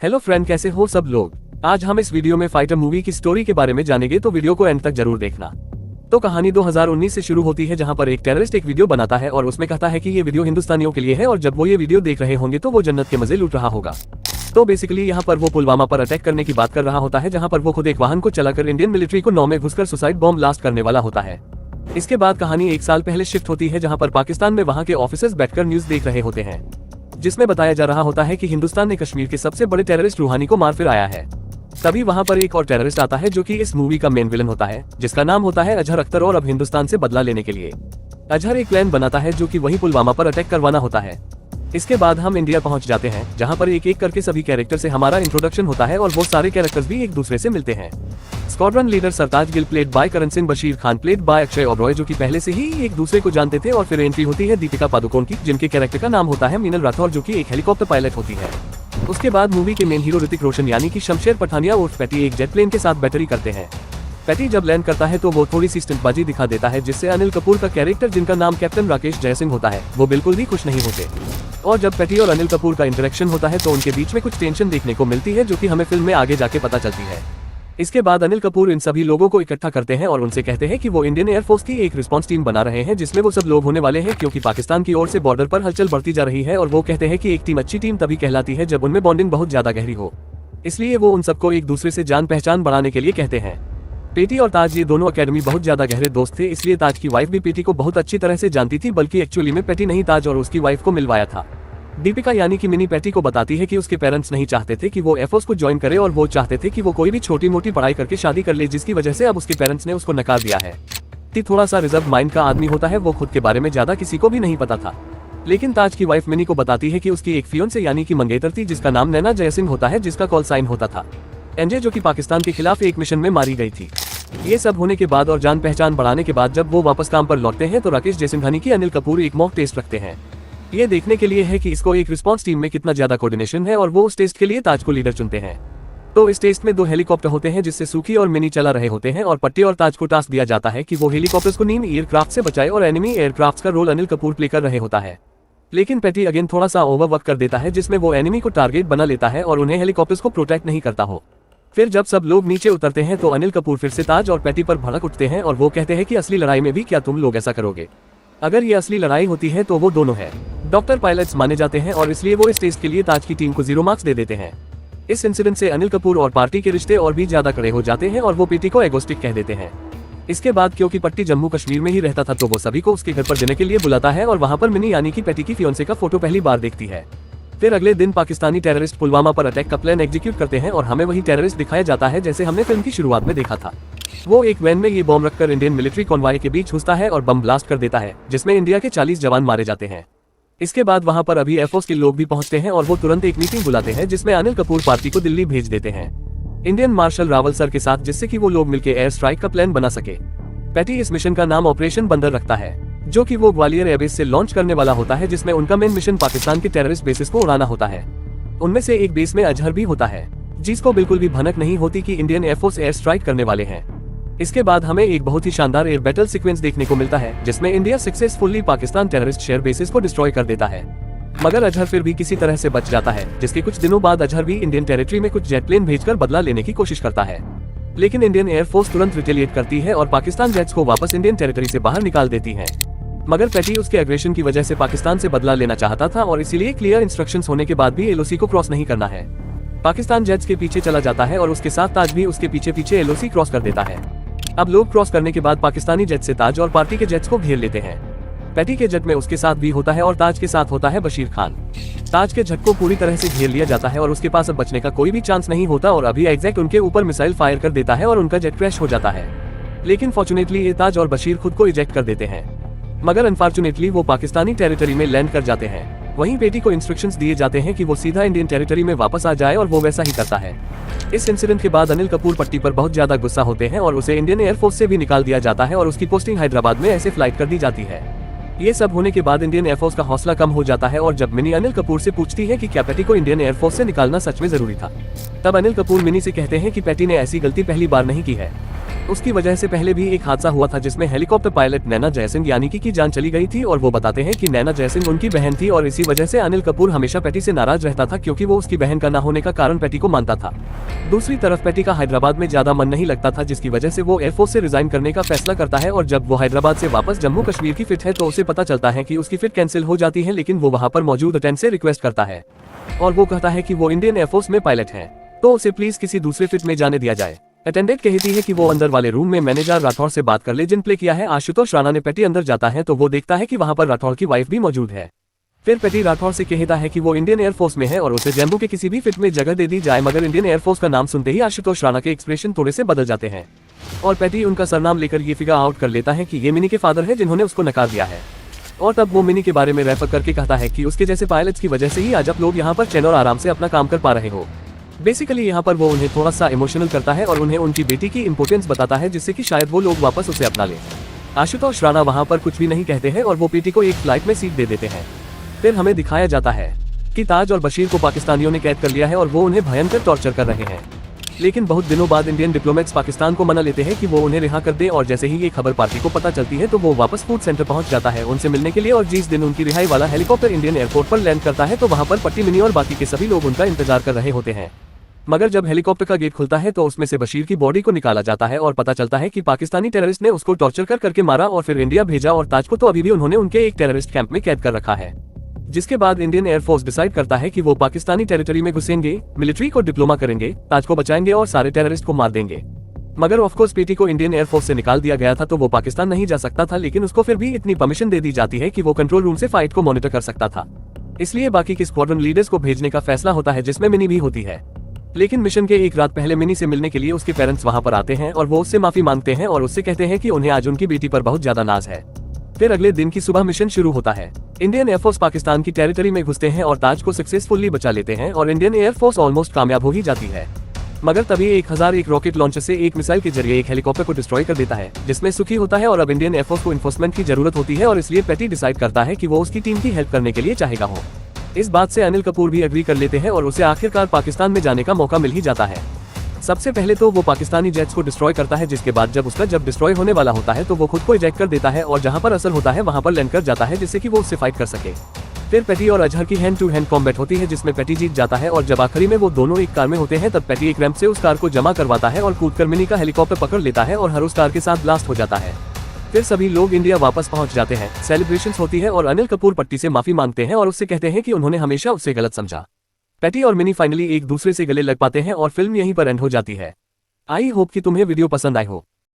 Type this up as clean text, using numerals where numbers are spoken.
Hello friend, कैसे हो सब लोग। आज हम इस वीडियो में फाइटर मूवी की स्टोरी के बारे में जानेंगे, तो वीडियो को एंड तक जरूर देखना। तो कहानी 2019 से शुरू होती है, जहां पर एक टेररिस्ट एक वीडियो बनाता है और उसमें कहता है कि ये वीडियो हिंदुस्तानियों के लिए है और जब वो ये वीडियो देख रहे होंगे तो वो जन्नत के मजे लूट रहा होगा। तो बेसिकली यहाँ पर वो पुलवामा पर अटैक करने की बात कर रहा होता है, जहाँ पर वो खुद एक वाहन को चलाकर इंडियन मिलिट्री को 9 में घुसकर सुसाइड बॉम्ब ब्लास्ट करने वाला होता है। इसके बाद कहानी 1 साल पहले शिफ्ट होती है, जहाँ पर पाकिस्तान में वहाँ के ऑफिसर्स बैठकर न्यूज देख रहे होते हैं, जिसमें बताया जा रहा होता है कि हिंदुस्तान ने कश्मीर के सबसे बड़े टेररिस्ट रूहानी को मार फिर आया है। तभी वहां पर एक और टेररिस्ट आता है जो कि इस मूवी का मेन विलन होता है, जिसका नाम होता है अजहर अख्तर। और अब हिंदुस्तान से बदला लेने के लिए अजहर एक प्लान बनाता है जो कि वही पुलवामा पर अटैक करवाना होता है। इसके बाद हम इंडिया पहुंच जाते हैं, जहां पर एक एक करके सभी कैरेक्टर से हमारा इंट्रोडक्शन होता है और वो सारे कैरेक्टर्स भी एक दूसरे से मिलते हैं। Squadron leader Sartaj Gill played by Karan Singh, Bashir Khan played by Akshay Oberoi, जो कि पहले से ही एक दूसरे को जानते थे। और फिर एंट्री होती है दीपिका पादुकोण की, जिनके कैरेक्टर का नाम होता है मीनल राठौर, जो कि एक हेलीकॉप्टर पायलट होती है। उसके बाद मूवी के मेन हीरो ऋतिक रोशन यानी कि शमशेर पठानिया उर्फ पैटी एक जेट प्लेन के साथ बैटरी करते हैं। पैटी जब लैंड करता है तो वो थोड़ी सी स्टंटबाजी दिखा देता है, जिससे अनिल कपूर का कैरेक्टर, जिनका नाम कैप्टन राकेश जयसिंह होता है, वो बिल्कुल भी खुश नहीं होते। और जब पैटी और अनिल कपूर का इंटरेक्शन होता है तो उनके बीच में कुछ टेंशन देखने को मिलती है, जो कि हमें फिल्म में आगे जाके पता चलती है। इसके बाद अनिल कपूर इन सभी लोगों को इकट्ठा करते हैं और उनसे कहते हैं कि वो इंडियन एयरफोर्स की एक रिस्पांस टीम बना रहे हैं, जिसमें वो सब लोग होने वाले हैं, क्योंकि पाकिस्तान की ओर से बॉर्डर पर हलचल बढ़ती जा रही है। और वो कहते हैं कि एक टीम अच्छी टीम तभी कहलाती है जब उनमें बॉन्डिंग बहुत ज्यादा गहरी हो, इसलिए वो उन सबको एक दूसरे से जान पहचान बढ़ाने के लिए कहते हैं। पेटी और ताज ये दोनों अकेडमी बहुत ज्यादा गहरे दोस्त थे, इसलिए ताज की वाइफ भी पेटी को बहुत अच्छी तरह से जानती थी, बल्कि एक्चुअली में पेटी नहीं ताज और उसकी वाइफ को मिलवाया था। दीपिका यानी कि मिनी पैटी को बताती है कि उसके पेरेंट्स नहीं चाहते थे कि वो एयरफोर्स को ज्वाइन करे और वो चाहते थे कि वो कोई भी छोटी मोटी पढ़ाई करके शादी कर ले, जिसकी वजह से अब उसके पेरेंट्स ने उसको नकार दिया है। थोड़ा सा रिजर्व माइंड का आदमी होता है, वो खुद के बारे में ज्यादा किसी को भी नहीं पता था। लेकिन ताज की वाइफ मिनी को बताती है कि उसकी एक फियोंसे यानी कि मंगेतर थी, जिसका नाम नैना जयसिंह होता है, जिसका कॉल साइन होता था एनजे, जो कि पाकिस्तान के खिलाफ एक मिशन में मारी गई थी। ये सब होने के बाद और जान पहचान बढ़ाने के बाद जब वो वापस काम पर लौटते हैं तो राकेश जयसिंघानी की अनिल कपूर एक मॉक टेस्ट रखते हैं। ये देखने के लिए है कि इसको एक रिस्पांस टीम में कितना ज्यादा कोऑर्डिनेशन है, और वो उस टेस्ट के लिए ताज को लीडर चुनते हैं। तो इस टेस्ट में 2 हेलीकॉप्टर होते हैं, जिससे सूखी और मिनी चला रहे होते हैं, और पट्टी और ताज को टास्क दिया जाता है कि वो हेलीकॉप्टर्स को नीम एयरक्राफ्ट से बचाए, और एनिमी एयरक्राफ्ट का रोल अनिल कपूर प्ले कर रहे होता है। लेकिन पैटी अगेन थोड़ा सा ओवरवर्क कर देता है, जिसमें वो एनिमी को टारगेट बना लेता है और उन्हें हेलीकॉप्टर्स को प्रोटेक्ट नहीं करता हो। फिर जब सब लोग नीचे उतरते हैं तो अनिल कपूर फिर से ताज और पैटी पर भड़क उठते हैं और वो कहते हैं कि असली लड़ाई में भी क्या तुम लोग ऐसा करोगे? अगर ये असली लड़ाई होती है तो वो दोनों है डॉक्टर पायलट्स माने जाते हैं, और इसलिए वो इस टेस्ट के लिए ताज की टीम को 0 मार्क्स दे देते हैं। इस इंसिडेंट से अनिल कपूर और पार्टी के रिश्ते और भी ज्यादा कड़े हो जाते हैं और वो पेटी को एगोस्टिक कह देते हैं। इसके बाद क्योंकि पट्टी जम्मू कश्मीर में ही रहता था तो वो सभी को उसके घर पर देने के लिए बुलाता है, और वहाँ पर मिनी यानी कि पैटी की फियोंसे का फोटो पहली बार देखती है। फिर अगले दिन पाकिस्तानी टेररिस्ट पुलवामा पर अटैक का प्लान एग्जीक्यूट करते हैं और हमें वही टेररिस्ट दिखाया जाता है जैसे हमने फिल्म की शुरुआत में देखा था। वो एक वैन में ये बॉम्ब रखकर इंडियन मिलिट्री कॉन्वॉय के बीच घुसता है और बम ब्लास्ट कर देता है, जिसमें इंडिया के 40 जवान मारे जाते हैं। इसके बाद वहां पर अभी एयरफोर्स के लोग भी पहुंचते हैं और वो तुरंत एक मीटिंग बुलाते हैं, जिसमें अनिल कपूर पार्टी को दिल्ली भेज देते हैं इंडियन मार्शल रावल सर के साथ, जिससे कि वो लोग मिलकर एयर स्ट्राइक का प्लान बना सके। पैटी इस मिशन का नाम ऑपरेशन बंदर रखता है, जो कि वो ग्वालियर एयरबेस से लॉन्च करने वाला होता है, जिसमें उनका मेन मिशन पाकिस्तान के टेररिस्ट बेसिस को उड़ाना होता है। उनमें से एक बेस में अजहर भी होता है, जिसको बिल्कुल भी भनक नहीं होती कि इंडियन एयरफोर्स एयर स्ट्राइक करने वाले हैं। इसके बाद हमें एक बहुत ही शानदार एयर बैटल सीक्वेंस देखने को मिलता है, जिसमें India successfully Pakistan terrorist share basis को डिस्ट्रॉय कर देता है। मगर अजहर फिर भी किसी तरह से बच जाता है, जिसके कुछ दिनों बाद अजहर भी इंडियन टेरिटरी में कुछ जेट प्लेन भेजकर बदला लेने की कोशिश करता है। लेकिन इंडियन एयरफोर्स तुरंत रिटेलिएट करती है और पाकिस्तान जेट्स को वापस इंडियन टेरिटरी से बाहर निकाल देती है। मगर पैटी उसके एग्रेशन की वजह से पाकिस्तान से बदला लेना चाहता था, और इसीलिए क्लियर इंस्ट्रक्शंस होने के बाद भी एलओसी को क्रॉस नहीं करना है। पाकिस्तान जेट्स के पीछे चला जाता है और उसके साथ ताज भी उसके पीछे पीछे एलओसी क्रॉस कर देता है। अब लोग क्रॉस करने के बाद पाकिस्तानी जेट से ताज और पार्टी के जेट्स को घेर लेते हैं। पैटी के जेट में उसके साथ भी होता है और ताज के साथ होता है बशीर खान। ताज के जेट को पूरी तरह से घेर लिया जाता है और उसके पास अब बचने का कोई भी चांस नहीं होता, और अभी एग्जैक्ट उनके ऊपर मिसाइल फायर कर देता है और उनका जेट क्रैश हो जाता है। लेकिन फॉर्चुनेटली ये ताज और बशीर खुद को इजेक्ट कर देते हैं, मगर अनफॉर्चुनेटली वो पाकिस्तानी टेरिटरी में लैंड कर जाते हैं। वहीं पेटी को इंस्ट्रक्शंस दिए जाते हैं कि वो सीधा इंडियन टेरिटरी में वापस आ जाए, और वो वैसा ही करता है। इस इंसिडेंट के बाद अनिल कपूर पट्टी पर बहुत ज्यादा गुस्सा होते हैं और उसे इंडियन एयरफोर्स से भी निकाल दिया जाता है और उसकी पोस्टिंग हैदराबाद में ऐसे फ्लाइट कर दी जाती है। ये सब होने के बाद इंडियन एयरफोर्स का हौसला कम हो जाता है, और जब मिनी अनिल कपूर से पूछती है कि क्या पैटी को इंडियन एयरफोर्स से निकालना सच में जरूरी था, तब अनिल कपूर मिनी से कहते हैं कि पैटी ने ऐसी गलती पहली बार नहीं की है। उसकी वजह से पहले भी एक हादसा हुआ था जिसमें हेलीकॉप्टर पायलट नैना जयसिंह यानी की जान चली गई थी और वो बताते हैं कि नैना जयसिंह उनकी बहन थी और इसी वजह से अनिल कपूर हमेशा पैटी से नाराज रहता था क्योंकि वो उसकी बहन का न होने का कारण पैटी को मानता था। दूसरी तरफ पैटी का हैदराबाद में ज्यादा मन नहीं लगता था जिसकी वजह से वो एयरफोर्स से रिजाइन करने का फैसला करता है और जब वो हैदराबाद से वापस जम्मू कश्मीर की फिट है तो उसे पता चलता है कि उसकी फिट कैंसिल हो जाती है, लेकिन वो वहाँ पर मौजूद अटेंडेंट से रिक्वेस्ट करता है और वो कहता है कि वो इंडियन एयरफोर्स में पायलट है तो उसे प्लीज किसी दूसरे फिट में जाने दिया जाए। अटेंडेंट कहती है कि वो अंदर वाले रूम में मैनेजर राठौर से बात कर ले जिन प्ले किया है आशुतोष राणा ने। पैटी अंदर जाता है तो वो देखता है कि वहाँ पर राठौर की वाइफ भी मौजूद है। फिर पैटी राठौर से कहता है कि वो इंडियन एयरफोर्स में है और उसे जम्मू के किसी भी फिट में जगह दे दी जाए, मगर इंडियन एयरफोर्स का नाम सुनते ही आशुतोष राणा के एक्सप्रेशन थोड़े से बदल जाते हैं और पैटी उनका सरनाम लेकर ये फिगर आउट कर लेता है कि ये मिनी के फादर है जिन्होंने उसको नकार दिया है। और तब वो मिनी के बारे में रेफर करके कहता है कि उसके जैसे पायलट्स की वजह से ही आज आप लोग यहाँ पर चैन और आराम से अपना काम कर पा रहे हो। बेसिकली यहाँ पर वो उन्हें थोड़ा सा इमोशनल करता है और उन्हें उनकी बेटी की इंपोर्टेंस बताता है जिससे कि शायद वो लोग वापस उसे अपना लें। आशुतोष राणा वहाँ पर कुछ भी नहीं कहते हैं और वो बेटी को एक फ्लाइट में सीट दे देते हैं। फिर हमें दिखाया जाता है कि ताज और बशीर को पाकिस्तानियों ने कैद कर लिया है और वो उन्हें भयंकर टॉर्चर कर रहे हैं, लेकिन बहुत दिनों बाद इंडियन डिप्लोमेट्स पाकिस्तान को मना लेते हैं कि वो उन्हें रिहा कर दे और जैसे ही ये खबर पार्टी को पता चलती है तो वो वापस फूड सेंटर पहुंच जाता है उनसे मिलने के लिए। और जिस दिन उनकी रिहाई वाला हेलीकॉप्टर इंडियन एयरपोर्ट पर लैंड करता है तो वहाँ पर पट्टी, मिनी और बाकी के सभी लोग उनका इंतजार कर रहे होते हैं। मगर जब हेलीकॉप्टर का गेट खुलता है तो उसमें से बशीर की बॉडी को निकाला जाता है और पता चलता है कि पाकिस्तानी टेररिस्ट ने उसको टॉर्चर करके मारा और फिर इंडिया भेजा और ताज को तो अभी भी उन्होंने उनके एक टेररिस्ट कैंप में कैद कर रखा है। जिसके बाद इंडियन एयरफोर्स डिसाइड करता है कि वो पाकिस्तानी टेरिटरी में घुसेंगे, मिलिट्री को डिप्लोमा करेंगे, ताज को बचाएंगे और सारे टेररिस्ट को मार देंगे। मगर ऑफकोर्स पेटी को इंडियन एयरफोर्स से निकाल दिया गया था तो वो पाकिस्तान नहीं जा सकता था, लेकिन उसको फिर भी इतनी परमिशन दे दी जाती है कि वो कंट्रोल रूम से फाइट को मॉनिटर कर सकता था। इसलिए बाकी के स्क्वाड्रन लीडर्स को भेजने का फैसला होता है जिसमें मिनी भी होती है। लेकिन मिशन के एक रात पहले मिनी से मिलने के लिए उसके पेरेंट्स वहाँ पर आते हैं और वो उससे माफी मांगते हैं और उससे कहते हैं कि उन्हें आज उनकी बेटी पर बहुत ज्यादा नाज है। फिर अगले दिन की सुबह मिशन शुरू होता है। इंडियन एयरफोर्स पाकिस्तान की टेरिटरी में घुसते हैं और ताज को सक्सेसफुली बचा लेते हैं और इंडियन एयरफोर्स ऑलमोस्ट कामयाब हो ही जाती है। मगर तभी 1001 रॉकेट लॉन्चर से एक मिसाइल के जरिए एक हेलीकॉप्टर को डिस्ट्रॉय कर देता है जिसमें सुखी होता है और अब इंडियन एयरफोर्स को इन्फोर्समेंट की जरूरत होती है और इसलिए पैटी डिसाइड करता है कि वो उसकी टीम की हेल्प करने के लिए चाहेगा हो। इस बात से अनिल कपूर भी एग्री कर लेते हैं और उसे आखिरकार पाकिस्तान में जाने का मौका मिल ही जाता है। सबसे पहले तो वो पाकिस्तानी जेट्स को डिस्ट्रॉय करता है, जिसके बाद जब डिस्ट्रॉय होने वाला होता है तो वो खुद को इजेक्ट कर देता है और जहां पर असर होता है वहां पर लैंड कर जाता है जिससे कि वो उससे फाइट कर सके। फिर पैटी और अजहर की हैंड टू हैंड कॉम्बैट होती है जिसमें पैटी जीत जाता है और जब आखिरी में वो दोनों एक कार में होते हैं तब पैटी एक रैंप से उस कार को जमा करवाता है और कूदकर मिनी का हेलीकॉप्टर पकड़ लेता है और हर उस कार के साथ ब्लास्ट हो जाता है। फिर सभी लोग इंडिया वापस पहुंच जाते हैं, सेलिब्रेशंस होती है और अनिल कपूर पट्टी से माफी मांगते हैं और उससे कहते हैं कि उन्होंने हमेशा उससे गलत समझा। पैटी और मिनी फाइनली एक दूसरे से गले लग पाते हैं और फिल्म यहीं पर एंड हो जाती है। आई होप कि तुम्हें वीडियो पसंद आई हो।